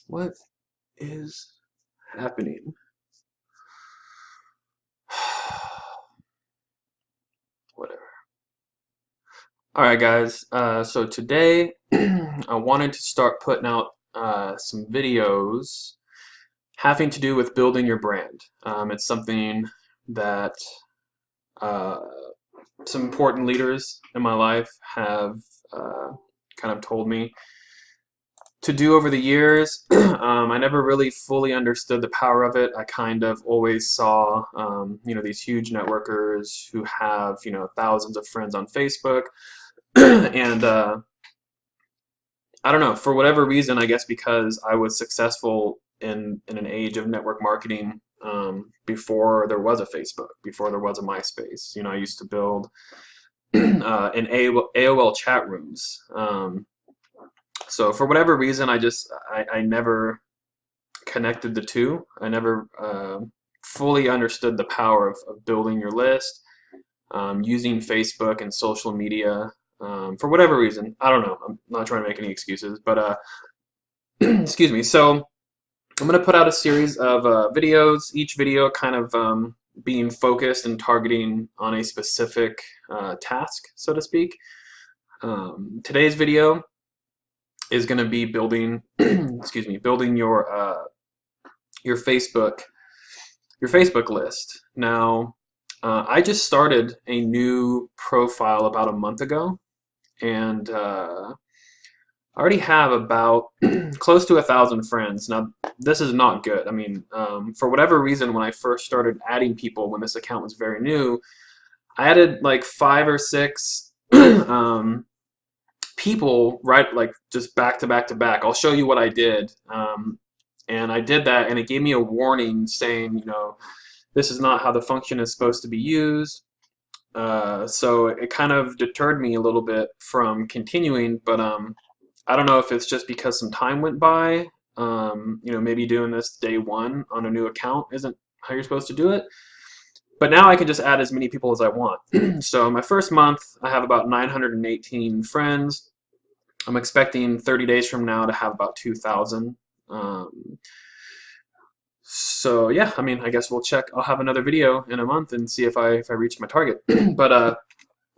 What is happening? Whatever. All right, guys. So today I wanted to start putting out some videos having to do with building your brand. It's something that uh, some important leaders in my life have kind of told me to do over the years. I never really fully understood the power of it. I kind of always saw, these huge networkers who have, thousands of friends on Facebook. And I don't know, for whatever reason, I guess because I was successful in an age of network marketing before there was a Facebook, before there was a MySpace. I used to build in AOL chat rooms. So for whatever reason, I never connected the two. I never fully understood the power of building your list, using Facebook and social media. For whatever reason, I don't know. I'm not trying to make any excuses, but excuse me. So I'm going to put out a series of videos, each video kind of being focused and targeting on a specific task, so to speak. Today's video is going to be building, building your Facebook list. Now, I just started a new profile about a month ago, and I already have about close to 1,000 friends. Now, this is not good. I mean, for whatever reason, when I first started adding people, when this account was very new, I added like 5 or 6 people, right, like just back to back to back. I'll show you what I did. And I did that, and it gave me a warning saying, this is not how the function is supposed to be used. So it kind of deterred me a little bit from continuing, but I don't know if it's just because some time went by. Maybe doing this day one on a new account isn't how you're supposed to do it. But now I can just add as many people as I want. So my first month, I have about 918 friends. I'm expecting 30 days from now to have about 2,000. So yeah, I mean, I guess we'll check. I'll have another video in a month and see if I reach my target. But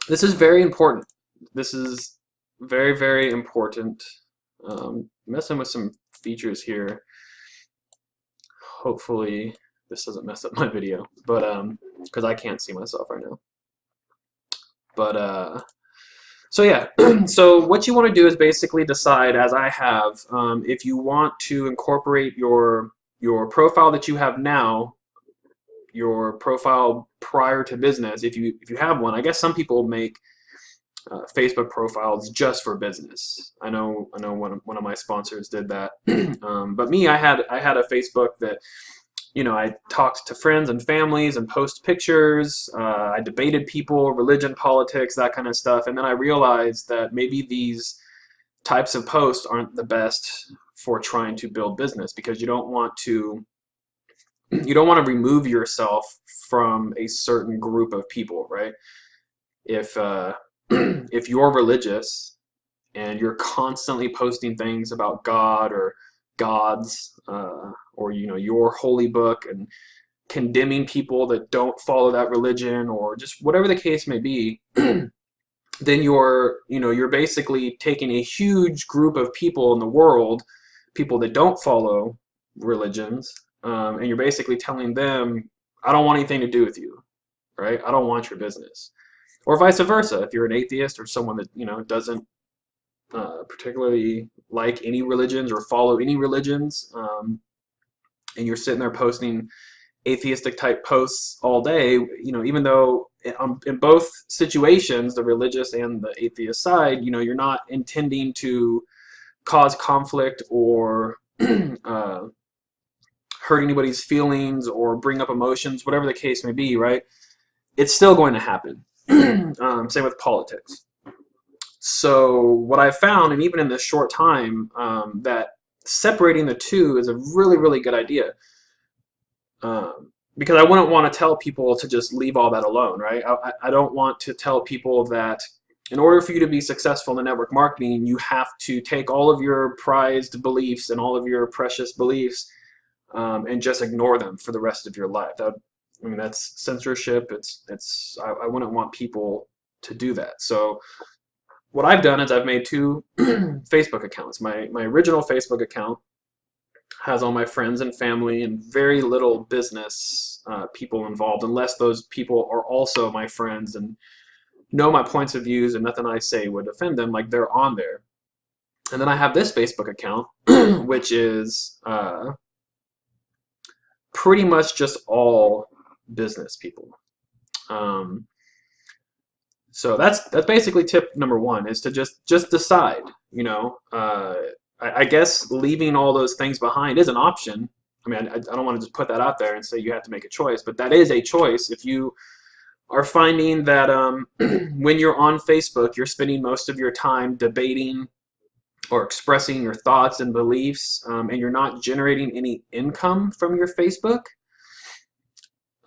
this is very important. This is very, very important. Messing with some features here. Hopefully this doesn't mess up my video, but because I can't see myself right now. But so yeah, so what you want to do is basically decide, as I have, if you want to incorporate your profile that you have now, your profile prior to business, if you have one. I guess some people make Facebook profiles just for business. I know one of my sponsors did that. But me, I had a Facebook that, I talked to friends and families and post pictures. I debated people, religion, politics, that kind of stuff. And then I realized that maybe these types of posts aren't the best for trying to build business, because you don't want to remove yourself from a certain group of people, right? If if you're religious and you're constantly posting things about God or gods, or your holy book, and condemning people that don't follow that religion, or just whatever the case may be, then you're basically taking a huge group of people in the world, people that don't follow religions, and you're basically telling them, I don't want anything to do with you, right? I don't want your business. Or vice versa, if you're an atheist or someone that doesn't particularly like any religions or follow any religions, and you're sitting there posting atheistic type posts all day, even though in both situations, the religious and the atheist side, you're not intending to cause conflict or hurt anybody's feelings or bring up emotions, whatever the case may be, right? It's still going to happen. Same with politics. So what I found, and even in this short time, that separating the two is a really, really good idea. Because I wouldn't want to tell people to just leave all that alone, right? I don't want to tell people that, in order for you to be successful in network marketing, you have to take all of your prized beliefs and all of your precious beliefs and just ignore them for the rest of your life. I mean, that's censorship. I wouldn't want people to do that. So what I've done is I've made 2 Facebook accounts. My original Facebook account has all my friends and family and very little business people involved, unless those people are also my friends and know my points of views and nothing I say would offend them, like they're on there. And then I have this Facebook account, which is pretty much just all business people. So that's basically tip number 1, is to just decide. You know, I guess leaving all those things behind is an option. I mean, I don't want to just put that out there and say you have to make a choice, but that is a choice. If you are finding that when you're on Facebook, you're spending most of your time debating or expressing your thoughts and beliefs, and you're not generating any income from your Facebook,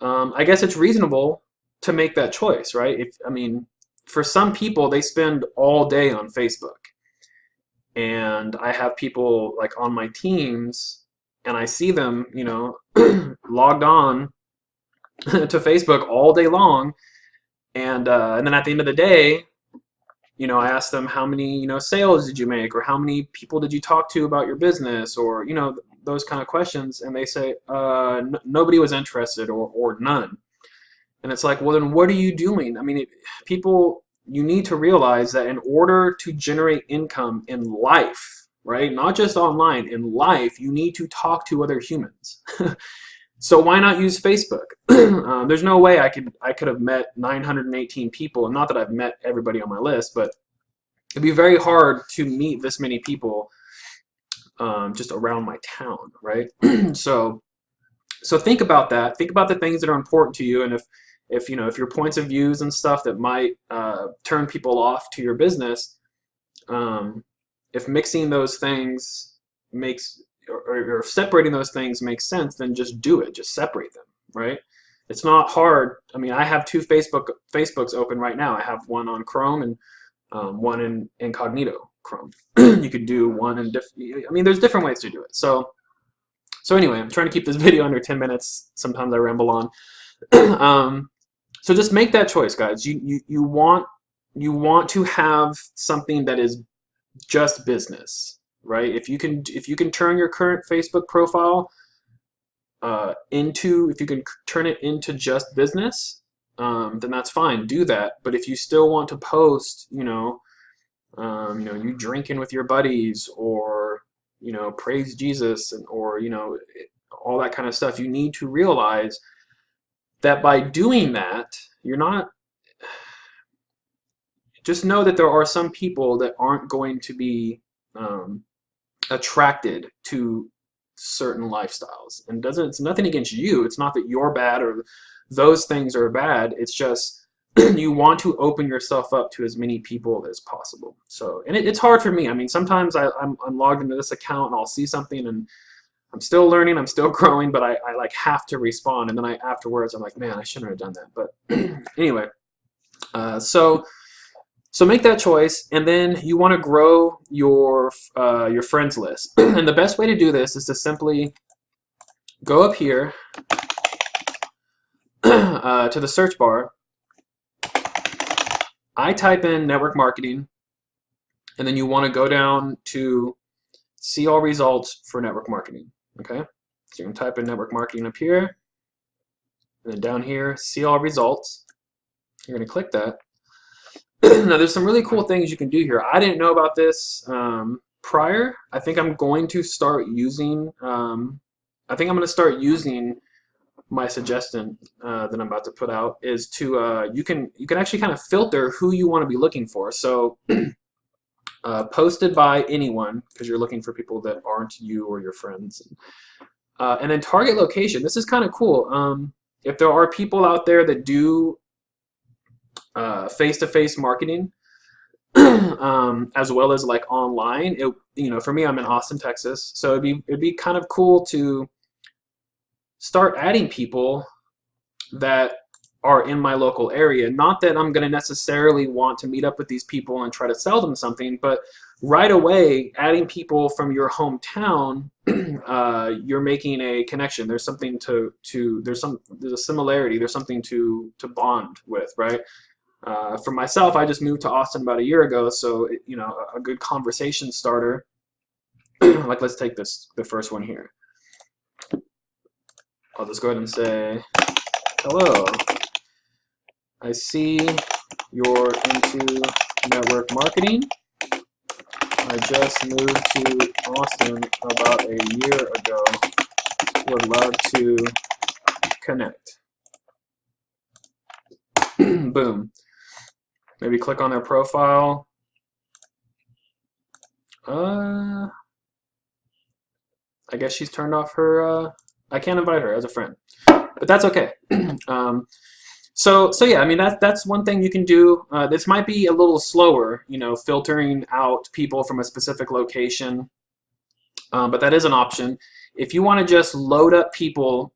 I guess it's reasonable to make that choice, right? I mean, for some people, they spend all day on Facebook. And I have people like on my teams, and I see them, you know, logged on to Facebook all day long. And then at the end of the day, you know, I ask them, how many, you know, sales did you make, or how many people did you talk to about your business, or, you know, those kind of questions. And they say, nobody was interested, or none. And it's like, well, then what are you doing? I mean, you need to realize that in order to generate income in life, right, not just online, in life, you need to talk to other humans. So why not use Facebook? There's no way I could have met 918 people, and not that I've met everybody on my list, but it'd be very hard to meet this many people just around my town, right? So think about that. Think about the things that are important to you, and if you know, if your points of views and stuff that might turn people off to your business, if mixing those things makes, or separating those things makes sense, then just do it. Just separate them, right? It's not hard. I mean, I have 2 Facebooks open right now. I have one on Chrome and one in incognito Chrome. You could do one in I mean, there's different ways to do it. So anyway, I'm trying to keep this video under 10 minutes. Sometimes I ramble on. So just make that choice, guys. You want to have something that is just business, right? If you can turn your current Facebook profile if you can turn it into just business, then that's fine. Do that. But if you still want to post, you know, you drinking with your buddies, or, you know, praise Jesus, or, you know, all that kind of stuff, you need to realize that by doing that, you're not. Just know that there are some people that aren't going to be attracted to certain lifestyles, and it's nothing against you. It's not that you're bad or those things are bad. It's just you want to open yourself up to as many people as possible. So, and it's hard for me. I mean, sometimes I'm logged into this account and I'll see something and I'm still learning, I'm still growing, but I like have to respond, and then afterwards I'm like, man, I shouldn't have done that. But anyway, so make that choice, and then you want to grow your friends list. And the best way to do this is to simply go up here to the search bar. I type in network marketing, and then you want to go down to see all results for network marketing. Okay, so you can type in network marketing up here, and then down here, see all results. You're going to click that. Now, there's some really cool things you can do here. I didn't know about this prior. I think I'm going to start using. My suggestion that I'm about to put out is to you can actually kind of filter who you want to be looking for. So posted by anyone, because you're looking for people that aren't you or your friends, and then target location. This is kind of cool. If there are people out there that do face-to-face marketing, as well as like online, you know, for me, I'm in Austin, Texas, so it'd be kind of cool to start adding people that are in my local area. Not that I'm going to necessarily want to meet up with these people and try to sell them something, but right away, adding people from your hometown, you're making a connection. There's something there's a similarity. There's something to bond with, right? For myself, I just moved to Austin about a year ago, so you know, a good conversation starter. Like, let's take the first one here. I'll just go ahead and say, hello. I see you're into network marketing. I just moved to Austin about a year ago. Would love to connect. Boom. Maybe click on their profile. I guess she's turned off her, I can't invite her as a friend, but that's okay. So yeah, I mean, that's one thing you can do. This might be a little slower, you know, filtering out people from a specific location, but that is an option. If you want to just load up people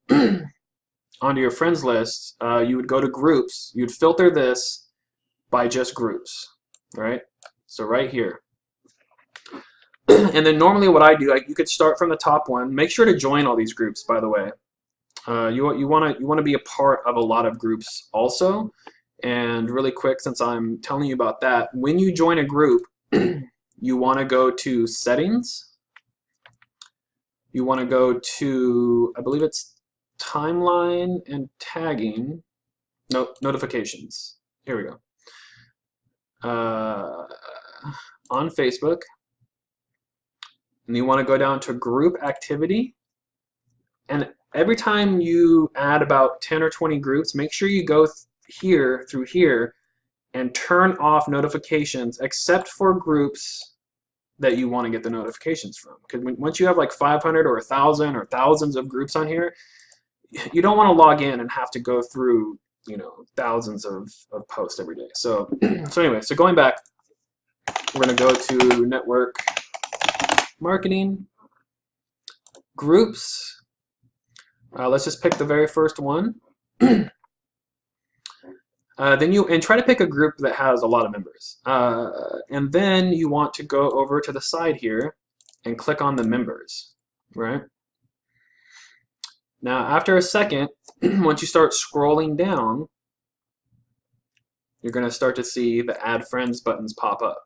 onto your friends list, you would go to groups. You'd filter this by just groups, right? So right here. And then normally what I do, you could start from the top one. Make sure to join all these groups, by the way. You want to be a part of a lot of groups also. And really quick, since I'm telling you about that, when you join a group, you want to go to settings. You want to go to, I believe it's timeline and tagging. No, notifications. Here we go. On Facebook. And you want to go down to group activity. And every time you add about 10 or 20 groups, make sure you go through here and turn off notifications except for groups that you want to get the notifications from. Because once you have like 500 or 1,000 or thousands of groups on here, you don't want to log in and have to go through, you know, thousands of posts every day. So anyway, so going back, we're going to go to network marketing, groups. Let's just pick the very first one. Then try to pick a group that has a lot of members. And then you want to go over to the side here and click on the members, right? Now, after a second, once you start scrolling down, you're going to start to see the Add Friends buttons pop up.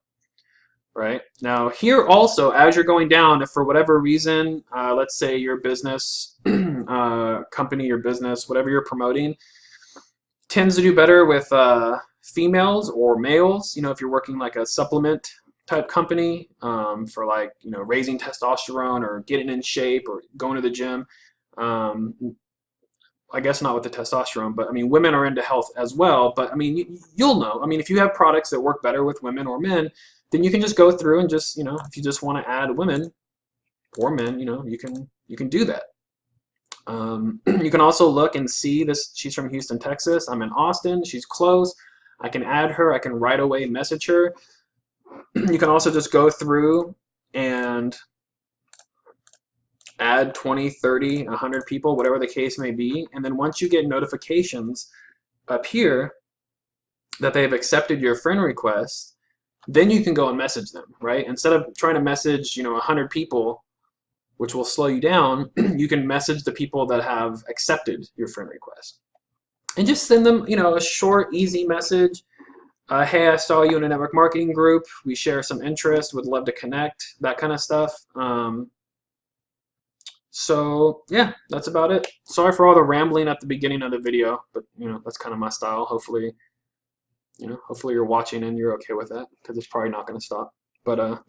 Right? Now here also, as you're going down, if for whatever reason, let's say your business, company, your business, whatever you're promoting, tends to do better with females or males, you know, if you're working like a supplement type company for like, you know, raising testosterone or getting in shape or going to the gym. I guess not with the testosterone, but I mean, women are into health as well. But I mean, you'll know. I mean, if you have products that work better with women or men, then you can just go through and just, you know, if you just want to add women or men, you know, you can do that. You can also look and see this. She's from Houston, Texas. I'm in Austin. She's close. I can add her. I can right away message her. You can also just go through and add 20, 30, 100 people, whatever the case may be. And then once you get notifications up here that they've accepted your friend request, then you can go and message them, right? Instead of trying to message, you know, 100 people, which will slow you down, you can message the people that have accepted your friend request. And just send them, you know, a short, easy message. Hey, I saw you in a network marketing group. We share some interest, would love to connect, that kind of stuff. So yeah, that's about it. Sorry for all the rambling at the beginning of the video, but you know, that's kind of my style. Hopefully, you know, hopefully you're watching and you're okay with that, because it's probably not going to stop. But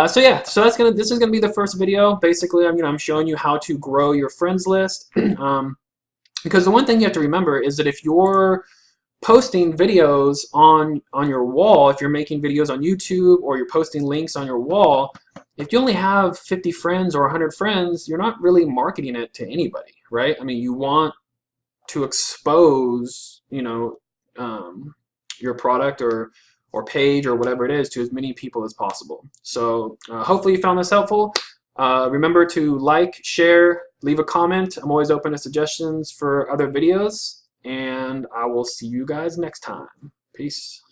so yeah, so this is gonna be the first video. Basically, I'm showing you how to grow your friends list. Because the one thing you have to remember is that if you're posting videos on your wall, if you're making videos on YouTube or you're posting links on your wall, if you only have 50 friends or 100 friends, you're not really marketing it to anybody, right? I mean, you want to expose, you know, your product or page or whatever it is to as many people as possible. So hopefully you found this helpful. Remember to like, share, leave a comment. I'm always open to suggestions for other videos. and I will see you guys next time. Peace.